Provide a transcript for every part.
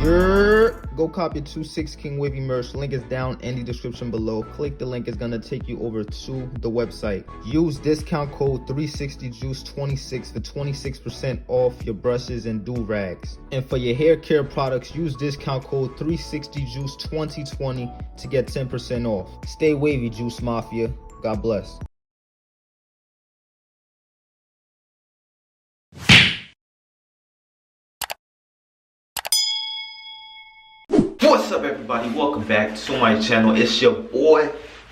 Go copy 26 King Wavy merch. Link is down in the description below. Click the link, it's gonna take you over to the website. Use discount code 360juice26 for 26% off your brushes and do-rags. And for your hair care products, use discount code 360juice2020 to get 10% off. Stay wavy, Juice Mafia. God bless. What's up, everybody? Welcome back to my channel. It's your boy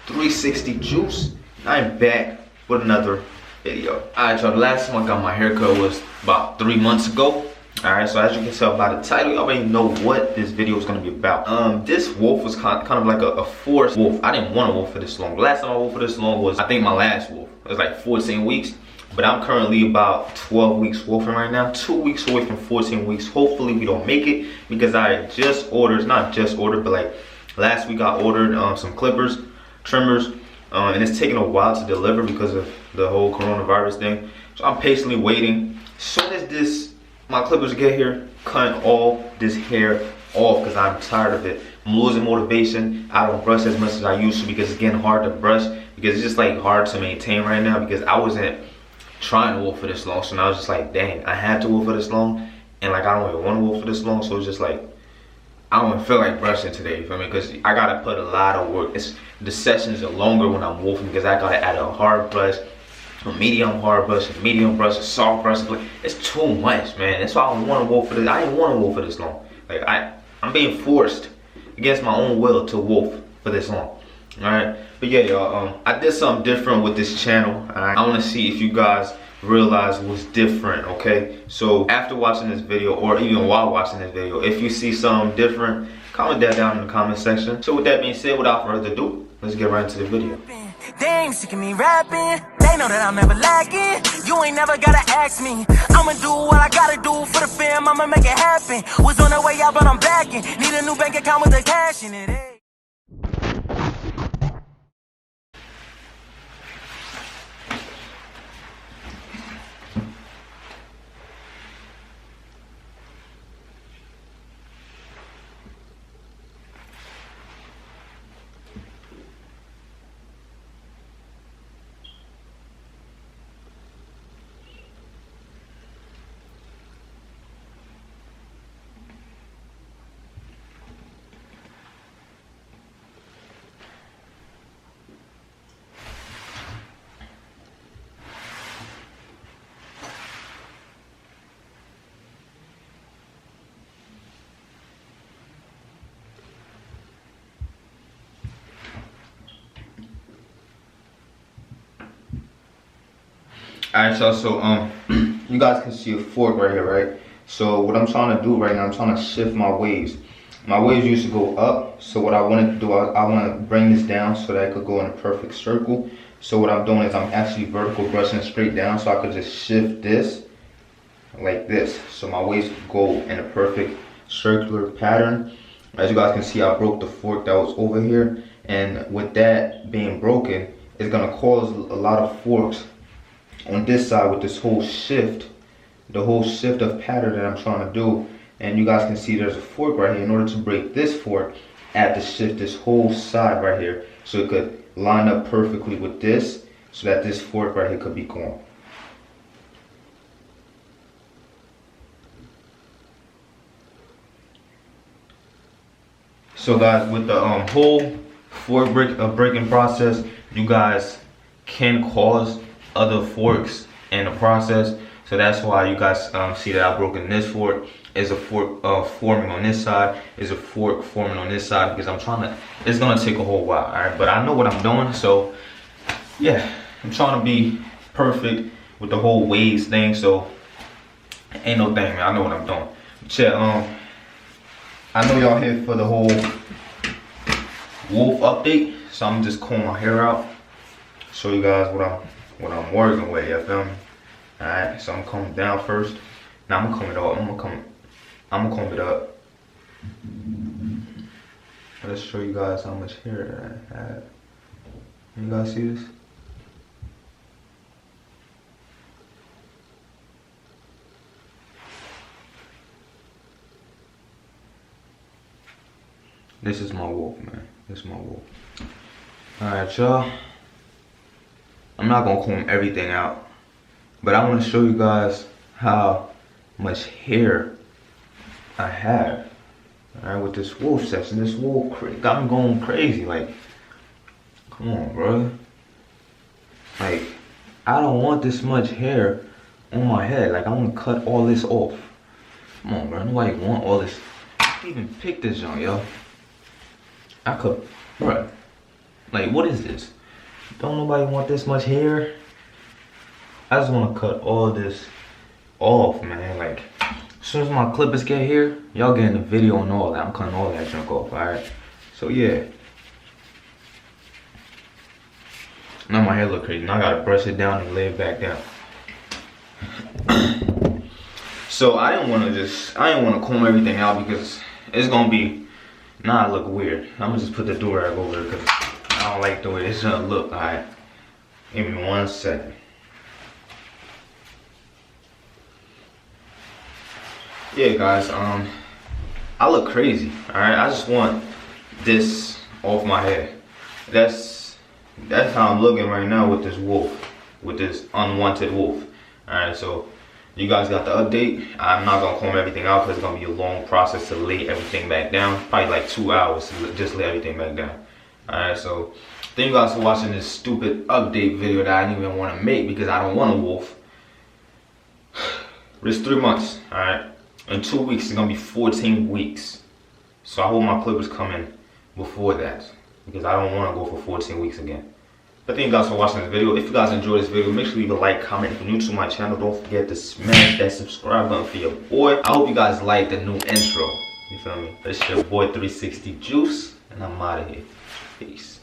360 Juice. I'm back with another video. Alright, y'all, the last time I got my haircut was about 3 months ago. Alright, so as you can tell by the title, you already know what this video is going to be about. This wolf was kind of like a forced wolf. I didn't want to wolf for this long. The last time I wolfed for this long was, I think, my last wolf. It was like 14 weeks. But I'm currently about 12 weeks wolfing right now. 2 weeks away from 14 weeks. Hopefully we don't make it, because I just ordered, not just ordered, but like last week I ordered some clippers, trimmers, and it's taking a while to deliver because of the whole coronavirus thing. So I'm patiently waiting. As soon as my clippers get here, cutting all this hair off because I'm tired of it. I'm losing motivation. I don't brush as much as I used to because it's getting hard to brush, because it's just like hard to maintain right now, because I wasn't trying to wolf for this long. So now I was just like, dang, I had to wolf for this long, and like I don't even want to wolf for this long. So it's just like, I don't even feel like brushing today, you feel me? Because I gotta put a lot of work. The sessions are longer when I'm wolfing, because I gotta add a hard brush, a medium hard brush, a medium brush, a soft brush. It's too much, man. That's why I don't want to wolf for this. I didn't want to wolf for this long. Like I'm being forced against my own will to wolf for this long. Alright, but yeah, y'all, I did something different with this channel. Alright, I want to see if you guys realize what's different, okay? So after watching this video, or even while watching this video, if you see something different, comment that down in the comment section. So with that being said, without further ado, let's get right into the video. They ain't sick of me rapping. They know that I'm never lacking. You ain't never gotta ask me. I'ma do what I gotta do for the fam. I'ma make it happen. Was on the way out, but I'm backing. Need a new bank account with the cash in it. Hey. Alright, y'all, so you guys can see a fork right here, right? So what I'm trying to do right now, I'm trying to shift my waves. My waves used to go up, so what I wanted to do, I want to bring this down so that I could go in a perfect circle. So what I'm doing is I'm actually vertical brushing straight down, so I could just shift this like this, so my waves could go in a perfect circular pattern. As you guys can see, I broke the fork that was over here, and with that being broken, it's gonna cause a lot of forks on this side with this whole shift, the whole shift of pattern that I'm trying to do. And you guys can see there's a fork right here. In order to break this fork, I have to shift this whole side right here so it could line up perfectly with this, so that this fork right here could be gone. So guys, with the whole fork breaking process, you guys can cause other forks in the process. So that's why you guys see that I've broken this fork. Is a fork forming on this side, is a fork forming on this side, because I'm trying to, it's gonna take a whole while. All right, but I know what I'm doing. So yeah, I'm trying to be perfect with the whole waves thing. So ain't no thing, man. I know what I'm doing. But yeah, I know y'all here for the whole wolf update, so I'm just combing my hair out, show you guys what I'm working with. You feel me? All right, so I'm combing down first. Now I'm gonna comb it up. I'm gonna comb it up. Let's show you guys how much hair I have. You guys see this? This is my wolf, man. This is my wolf. Alright, y'all. I'm not gonna comb everything out, but I want to show you guys how much hair I have. Alright, with this wolf section. This wolf got me going crazy. Like, come on, bro. Like, I don't want this much hair on my head. Like, I want to cut all this off. Come on, bro. Nobody want all this. I didn't even pick this junk, yo. I could, bro. Like, what is this? Don't nobody want this much hair? I just want to cut all this off, man. Like, as soon as my clippers get here, y'all getting a video on all that. I'm cutting all that junk off, alright? So, yeah. Now my hair look crazy. Now I gotta brush it down and lay it back down. So I didn't want to comb everything out because it's gonna be, look weird. I'm gonna just put the do-rag over there because I don't like the way it's gonna look. Alright, give me 1 second. Yeah, guys, I look crazy. Alright, I just want this off my head. That's how I'm looking right now with this wolf, with this unwanted wolf. Alright, so you guys got the update. I'm not gonna comb everything out because it's gonna be a long process to lay everything back down. Probably like 2 hours to just lay everything back down. Alright, so thank you guys for watching this stupid update video that I didn't even want to make because I don't want a wolf. It's 3 months, alright? In 2 weeks, it's gonna be 14 weeks. So I hope my clippers come in before that because I don't want to go for 14 weeks again. But thank you guys for watching this video. If you guys enjoyed this video, make sure you leave a like, comment. If you're new to my channel, don't forget to smash that subscribe button for your boy. I hope you guys like the new intro. You feel me? It's your boy 360 Juice, and I'm out of here. Peace.